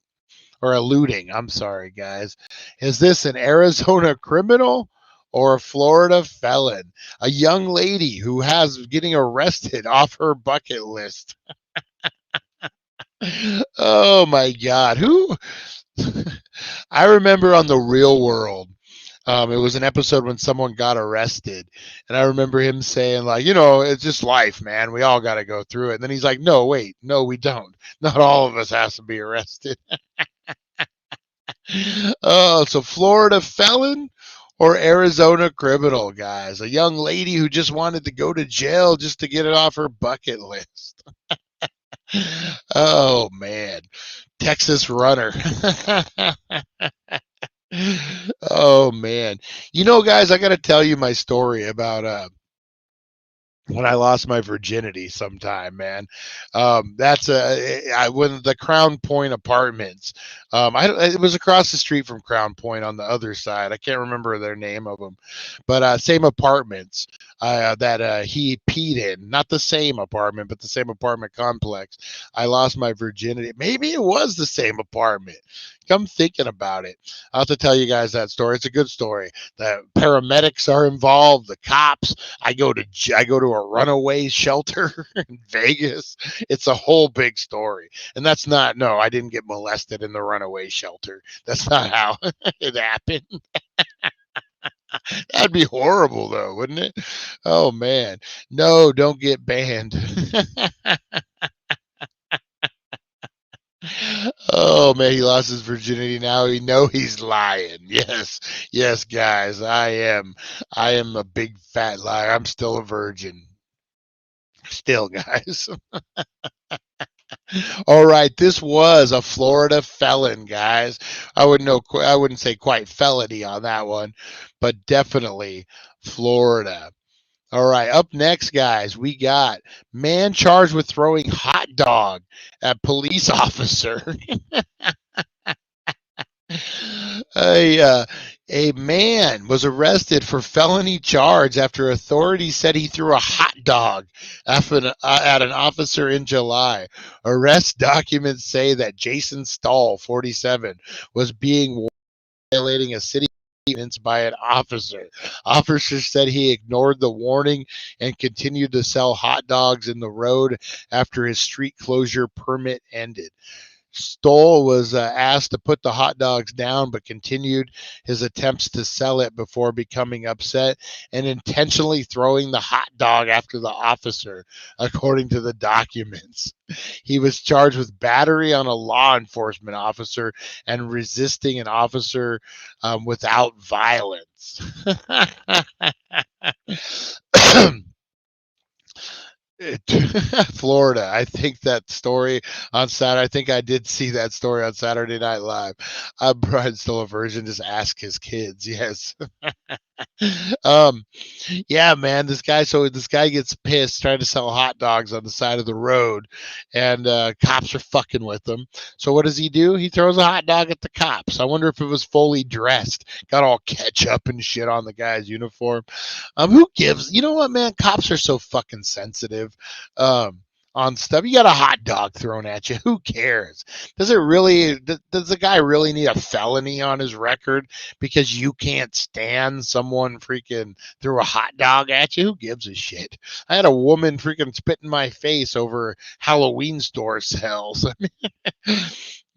Or eluding. I'm sorry, guys. Is this an Arizona criminal or a Florida felon? A young lady who has getting arrested off her bucket list. Oh my God. Who? I remember on The Real World, it was an episode when someone got arrested, and I remember him saying, like, it's just life, man. We all got to go through it. And then he's like, no, wait, no, we don't. Not all of us has to be arrested. Oh, so Florida felon or Arizona criminal, guys? A young lady who just wanted to go to jail just to get it off her bucket list. Oh, man. Texas runner. Oh, man. Guys, I got to tell you my story about when I lost my virginity sometime, man. That's when the Crown Point Apartments. It was across the street from Crown Point on the other side. I can't remember their name of them, but same apartments that he peed in. Not the same apartment, but the same apartment complex. I lost my virginity. Maybe it was the same apartment. Come thinking about it, I'll have to tell you guys that story. It's a good story. The paramedics are involved. The cops. I go to a runaway shelter in Vegas. It's a whole big story, and that's not. No, I didn't get molested in the runaway shelter. That's not how it happened. That'd be horrible, though, wouldn't it? Oh man, no, don't get banned. Oh man, he lost his virginity. Now we know he's lying. Yes, guys, I am a big fat liar. I'm still a virgin. Still, guys. All right, this was a Florida felon, guys. I wouldn't say quite felony on that one, but definitely Florida. All right, up next, guys, we got man charged with throwing hot dog at police officer. A man was arrested for felony charge after authorities said he threw a hot dog at an officer in July. Arrest documents say that Jason Stahl, 47, was being violating a city ordinance by an officer. Officers said he ignored the warning and continued to sell hot dogs in the road after his street closure permit ended. Stoll was asked to put the hot dogs down, but continued his attempts to sell it before becoming upset and intentionally throwing the hot dog after the officer, according to the documents. He was charged with battery on a law enforcement officer and resisting an officer without violence. Florida. I think that story on Saturday. I think I did see that story on Saturday Night Live. Brian's still a virgin. Just ask his kids. Yes. Yeah, man. This guy gets pissed trying to sell hot dogs on the side of the road, and cops are fucking with him. So what does he do? He throws a hot dog at the cops. I wonder if it was fully dressed, got all ketchup and shit on the guy's uniform. Who gives? You know what, man? Cops are so fucking sensitive. On stuff. You got a hot dog thrown at you. Who cares? Does the guy really need a felony on his record because you can't stand someone freaking threw a hot dog at you? Who gives a shit? I had a woman freaking spit in my face over Halloween store sales.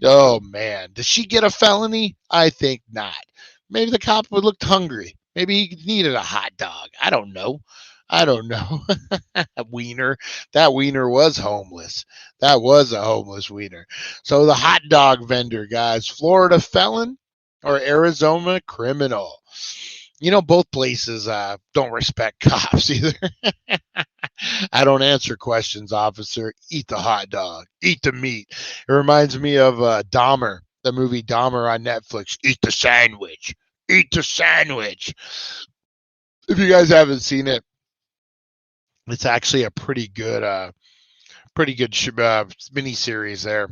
Oh man, did she get a felony? I think not. Maybe the cop would looked hungry. Maybe he needed a hot dog. I don't know. Wiener. That wiener was homeless. That was a homeless wiener. So the hot dog vendor, guys, Florida felon or Arizona criminal? both places don't respect cops either. I don't answer questions, officer. Eat the hot dog. Eat the meat. It reminds me of Dahmer, the movie Dahmer on Netflix. Eat the sandwich. Eat the sandwich. If you guys haven't seen it, it's actually a pretty good mini series there.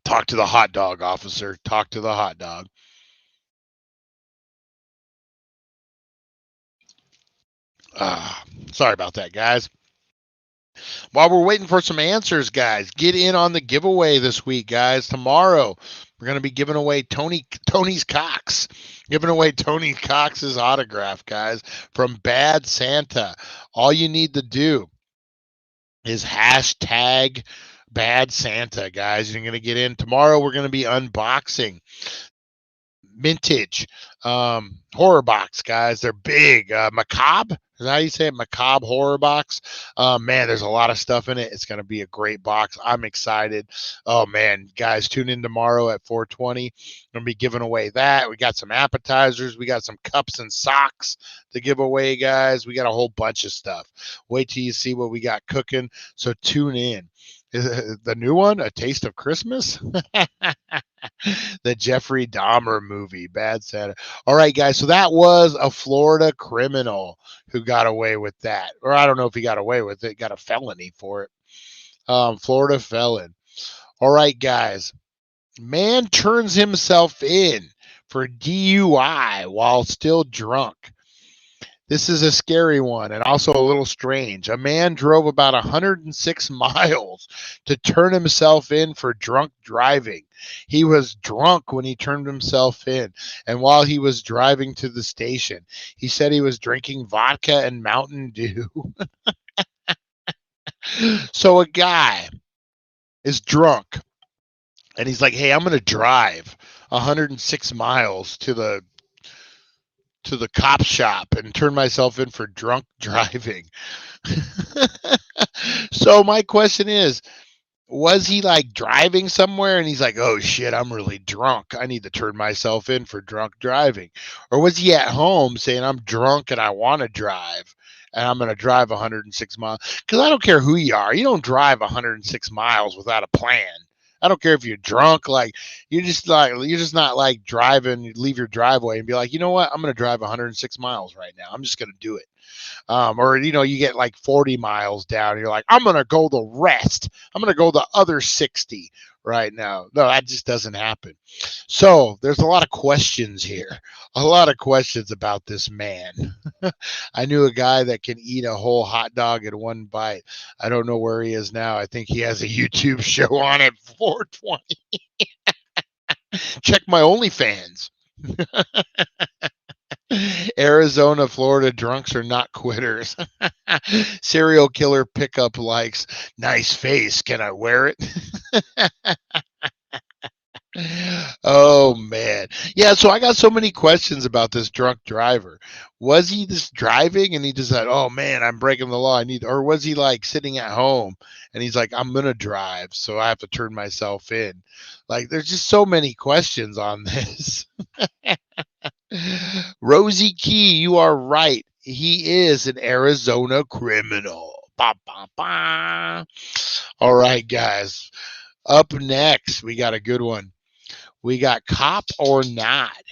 Talk to the hot dog, officer. Talk to the hot dog. Sorry about that, guys. While we're waiting for some answers, guys, get in on the giveaway this week, guys. Tomorrow, we're going to be giving away Tony's Cox. Giving away Tony Cox's autograph, guys, from Bad Santa. All you need to do is hashtag Bad Santa, guys. You're going to get in. Tomorrow, we're going to be unboxing vintage horror box, guys. They're big. Macabre. Is that how you say it? Macabre horror box. Man, there's a lot of stuff in it. It's going to be a great box. I'm excited. Oh, man. Guys, tune in tomorrow at 4:20. Going to be giving away that. We got some appetizers. We got some cups and socks to give away, guys. We got a whole bunch of stuff. Wait till you see what we got cooking. So tune in. The new one, A Taste of Christmas? The Jeffrey Dahmer movie, Bad Santa. All right, guys. So that was a Florida criminal who got away with that. Or I don't know if he got away with it. Got a felony for it. Florida felon. All right, guys. Man turns himself in for DUI while still drunk. This is a scary one and also a little strange. A man drove about 106 miles to turn himself in for drunk driving. He was drunk when he turned himself in. And while he was driving to the station, he said he was drinking vodka and Mountain Dew. So a guy is drunk and he's like, hey, I'm going to drive 106 miles to the cop shop and turn myself in for drunk driving. So my question is, was he like driving somewhere and he's like, oh shit, I'm really drunk. I need to turn myself in for drunk driving. Or was he at home saying, I'm drunk and I want to drive and I'm going to drive 106 miles? Because I don't care who you are. You don't drive 106 miles without a plan. I don't care if you're drunk, like you're just not like driving, you leave your driveway and be like, you know what, I'm going to drive 106 miles right now. I'm just going to do it. Or, you get like 40 miles down. And you're like, I'm going to go the rest. I'm going to go the other 60 right now. No, that just doesn't happen. So there's a lot of questions here. A lot of questions about this man. I knew a guy that can eat a whole hot dog in one bite. I don't know where he is now. I think he has a YouTube show on at 4:20. Check my OnlyFans. Arizona, Florida drunks are not quitters. Serial killer pickup likes nice face. Can I wear it? Oh man. Yeah, so I got so many questions about this drunk driver. Was he just driving and he just said, oh man, I'm breaking the law, or was he like sitting at home and he's like, I'm gonna drive, so I have to turn myself in? Like, there's just so many questions on this. Rosie Key, you are right. He is an Arizona criminal. Ba, ba, ba. All right, guys. Up next, we got a good one. We got Cop or Not.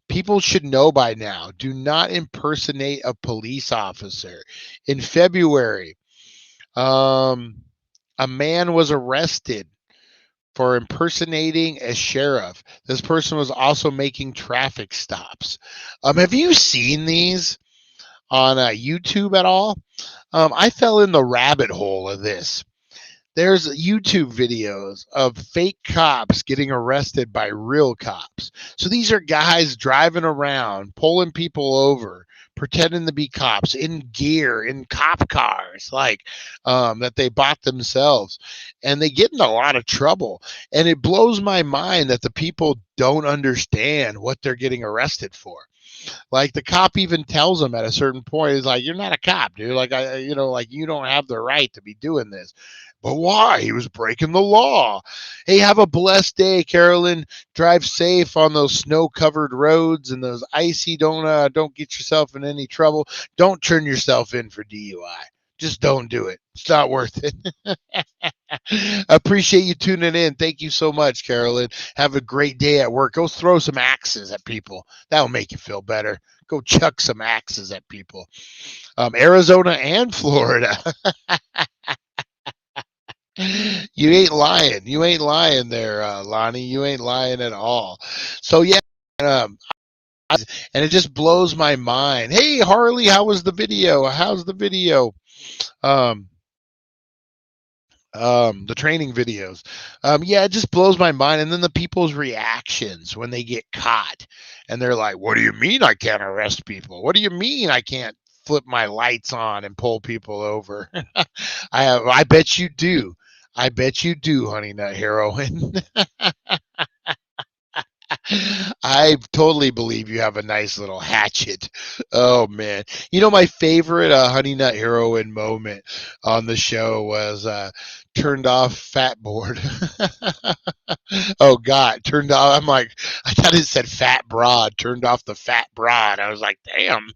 People should know by now. Do not impersonate a police officer. In February, a man was arrested for impersonating a sheriff. This person was also making traffic stops. Have you seen these on YouTube at all? I fell in the rabbit hole of this. There's YouTube videos of fake cops getting arrested by real cops. So these are guys driving around, pulling people over, pretending to be cops in gear, in cop cars, like that they bought themselves. And they get in a lot of trouble. And it blows my mind that the people don't understand what they're getting arrested for. Like the cop even tells him at a certain point, he's like, "You're not a cop, dude. Like like you don't have the right to be doing this." But why? He was breaking the law. Hey, have a blessed day, Carolyn. Drive safe on those snow-covered roads and those icy. Don't get yourself in any trouble. Don't turn yourself in for DUI. Just don't do it. It's not worth it. Appreciate you tuning in. Thank you so much, Carolyn. Have a great day at work. Go throw some axes at people. That'll make you feel better. Go chuck some axes at people. Arizona and Florida. You ain't lying. You ain't lying there, Lonnie. You ain't lying at all. So yeah, and it just blows my mind. Hey, Harley, how was the video? How's the video? The training videos. Yeah, it just blows my mind. And then the people's reactions when they get caught, and they're like, "What do you mean I can't arrest people? What do you mean I can't flip my lights on and pull people over?" I bet you do. I bet you do, Honey Nut Heroine. I totally believe you have a nice little hatchet. Oh man, my favorite Honey Nut Heroine moment on the show was turned off fat board. Oh God, turned off. I'm like, I thought it said fat broad. Turned off the fat broad. I was like, damn.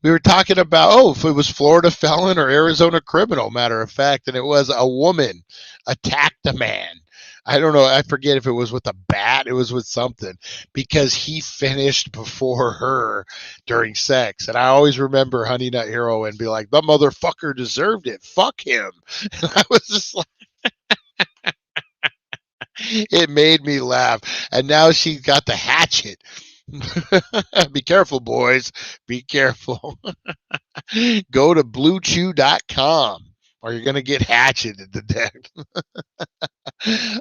We were talking about, if it was Florida felon or Arizona criminal, matter of fact, and it was a woman attacked a man. I don't know. I forget if it was with a bat. It was with something because he finished before her during sex. And I always remember Honey Nut Hero and be like, the motherfucker deserved it. Fuck him. And I was just like, it made me laugh. And now she's got the hatchet. Be careful, boys. Be careful. Go to bluechew.com or you're going to get hatcheted to death.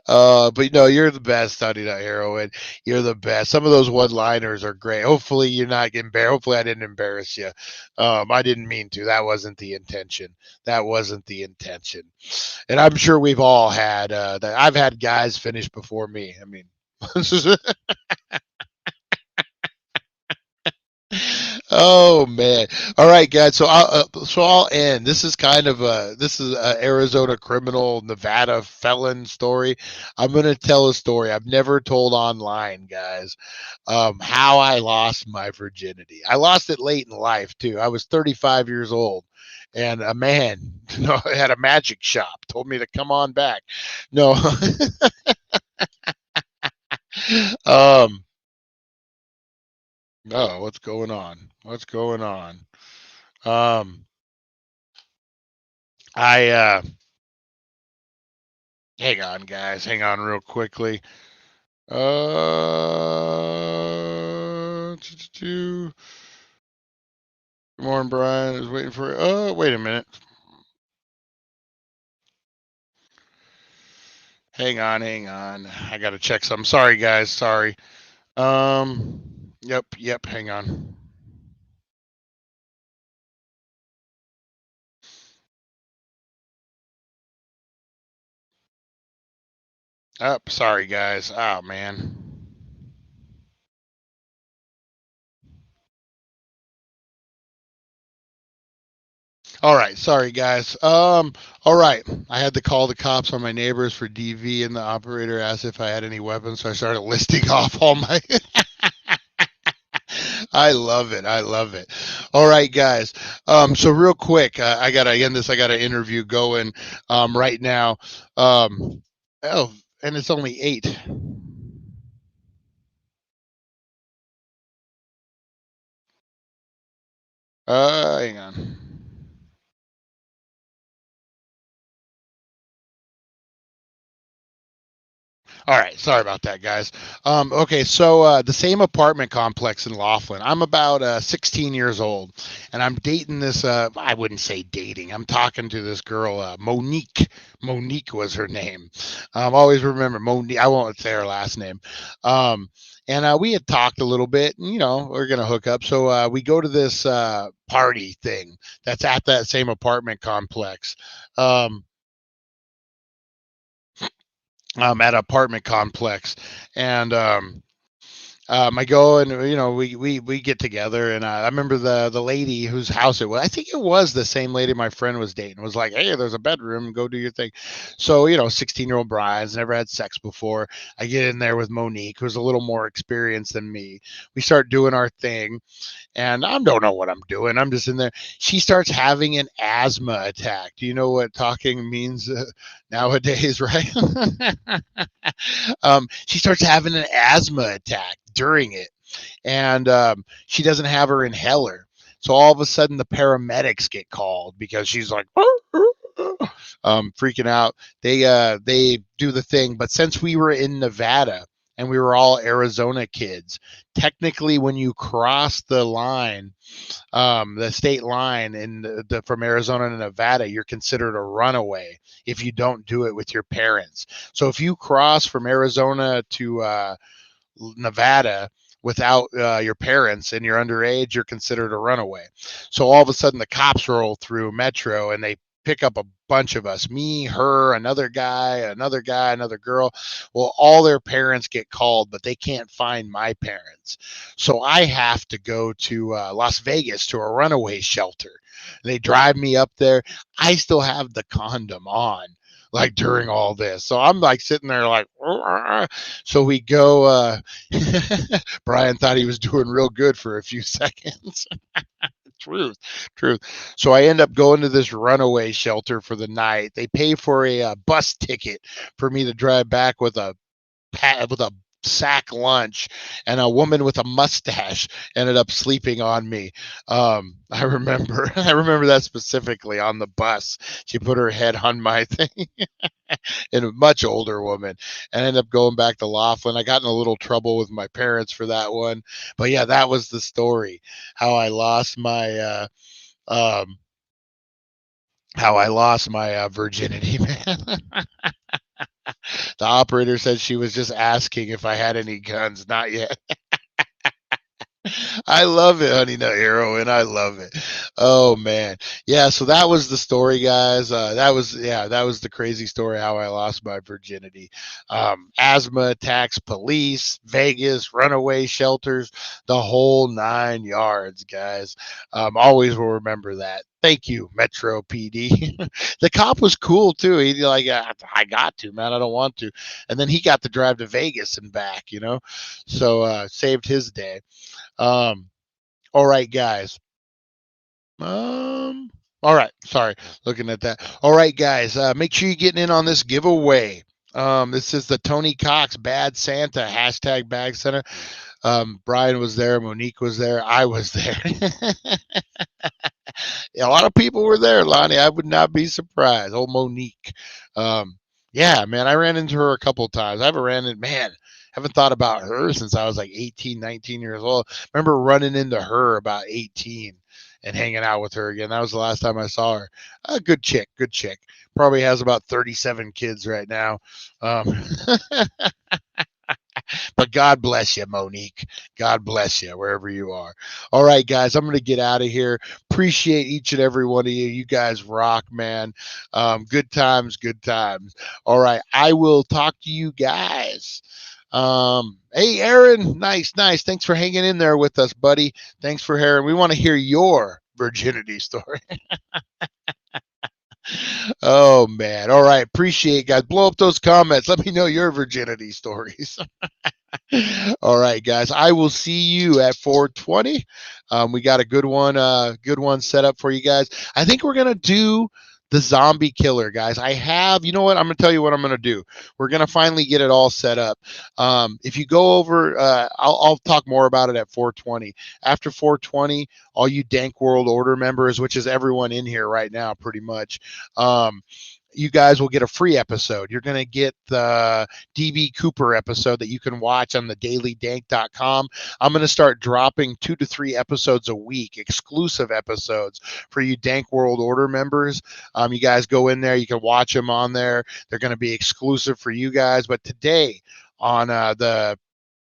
But no, you're the best, Honey Nut Heroine. You're the best. Some of those one-liners are great. Hopefully you're not getting embarrassed. Hopefully I didn't embarrass you. I didn't mean to. That wasn't the intention. That wasn't the intention. And I'm sure we've all had that. I've had guys finish before me. I mean, oh man! All right, guys. So I'll end. This is kind of a Arizona criminal, Nevada felon story. I'm gonna tell a story I've never told online, guys. How I lost my virginity. I lost it late in life too. I was 35 years old, and a man, had a magic shop. Told me to come on back. No. No, what's going on? What's going on? Hang on, guys. Hang on real quickly. Good morning, Brian. I was waiting for. Wait a minute. Hang on. I gotta check something. Sorry, guys. Sorry. Yep. Hang on. Sorry, guys. Oh man. All right, sorry guys. All right, I had to call the cops on my neighbors for DV, and the operator asked if I had any weapons, so I started listing off all my. I love it. All right, guys. So real quick, I gotta end this. I got an interview going right now. And it's only 8. Hang on. All right, sorry about that, guys. Okay, so the same apartment complex in Laughlin. I'm about 16 years old, and I'm dating this. I wouldn't say dating. I'm talking to this girl, Monique. Monique was her name. Always remember Monique. I won't say her last name. And we had talked a little bit, and we're gonna hook up. So we go to this party thing that's at that same apartment complex. at an apartment complex, and I go and we get together, and I remember the lady whose house it was. I think it was the same lady my friend was dating. Was like, hey, there's a bedroom, go do your thing. So 16-year-old Brian's never had sex before. I get in there with Monique, who's a little more experienced than me. We start doing our thing, and I don't know what I'm doing. I'm just in there. She starts having an asthma attack. Do you know what talking means nowadays, right? She starts having an asthma attack during it, and she doesn't have her inhaler. So all of a sudden, the paramedics get called because she's like freaking out. They do the thing, but since we were in Nevada and we were all Arizona kids, technically, when you cross the line, the state line from Arizona to Nevada, you're considered a runaway if you don't do it with your parents. So if you cross from Arizona to Nevada without your parents and you're underage, you're considered a runaway. So all of a sudden the cops roll through Metro and they pick up a bunch of us, me, her, another guy, another girl. Well, all their parents get called, but they can't find my parents. So I have to go to Las Vegas to a runaway shelter. They drive me up there. I still have the condom on, like during all this. So I'm like sitting there like, so we go, Brian thought he was doing real good for a few seconds. Truth. So I end up going to this runaway shelter for the night. They pay for a bus ticket for me to drive back with a sack lunch, and a woman with a mustache ended up sleeping on me. I remember that specifically on the bus. She put her head on my thing. And a much older woman, and ended up going back to Laughlin. I got in a little trouble with my parents for that one, but yeah, that was the story. How I lost my um, virginity, man. The operator said she was just asking if I had any guns. Not yet. I love it, Honey Nut Heroin. I love it. Oh man, yeah. So that was the story, guys. That was the crazy story how I lost my virginity. Asthma attacks, police, Vegas, runaway shelters, the whole 9 yards, guys. Always will remember that. Thank you, Metro PD. The cop was cool too. He like, I got to, man. I don't want to. And then he got to drive to Vegas and back, so saved his day. All right, guys. All right. Sorry, looking at that. All right, guys. Make sure you're getting in on this giveaway. This is the Tony Cox Bad Santa hashtag Bag Center. Brian was there. Monique was there. I was there. A lot of people were there, Lonnie. I would not be surprised. Oh, Monique. Yeah, man. I ran into her a couple of times. I haven't thought about her since I was like 18, 19 years old. Remember running into her about 18 and hanging out with her again. That was the last time I saw her. Good chick. Probably has about 37 kids right now. But God bless you, Monique. God bless you wherever you are. All right, guys, I'm going to get out of here. Appreciate each and every one of you. You guys rock, man. Good times. All right, I will talk to you guys. Hey, Aaron, nice. Thanks for hanging in there with us, buddy. Thanks for hearing. We want to hear your virginity story. Oh, man. All right. Appreciate it, guys. Blow up those comments. Let me know your virginity stories. All right, guys. I will see you at 420. We got a good one set up for you guys. I think we're going to do the zombie killer, guys. You know what? I'm going to tell you what I'm going to do. We're going to finally get it all set up. If you go over, I'll talk more about it at 420. After 420, all you Dank World Order members, which is everyone in here right now, pretty much, you guys will get a free episode. You're going to get the DB Cooper episode that you can watch on the dailydank.com. I'm going to start dropping 2 to 3 episodes a week, exclusive episodes for you Dank World Order members. You guys go in there. You can watch them on there. They're going to be exclusive for you guys. But today on the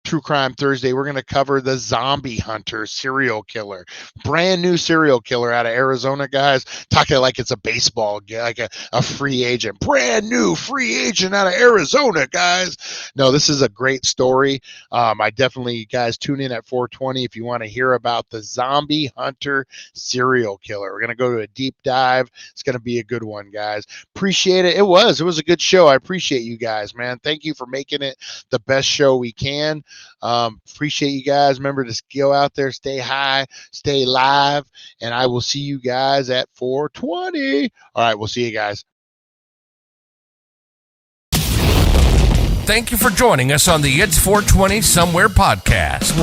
True Crime Thursday, we're going to cover the zombie hunter serial killer. Brand new serial killer out of Arizona, guys. Talking like it's a baseball, like a free agent. Brand new free agent out of Arizona, guys. No, this is a great story. I definitely, guys, tune in at 4:20 if you want to hear about the zombie hunter serial killer. We're going to go to a deep dive. It's going to be a good one, guys. Appreciate it. It was a good show. I appreciate you guys, man. Thank you for making it the best show we can. Appreciate you guys. Remember to go out there, stay high, stay live, and I will see you guys at 4:20. All right, we'll see you guys. Thank you for joining us on the It's 420 Somewhere podcast.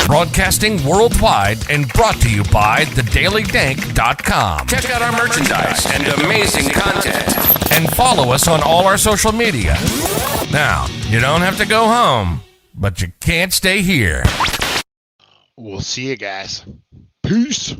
Broadcasting worldwide and brought to you by thedailydank.com. Check out our merchandise and amazing content. And follow us on all our social media. Now, you don't have to go home, but you can't stay here. We'll see you guys. Peace.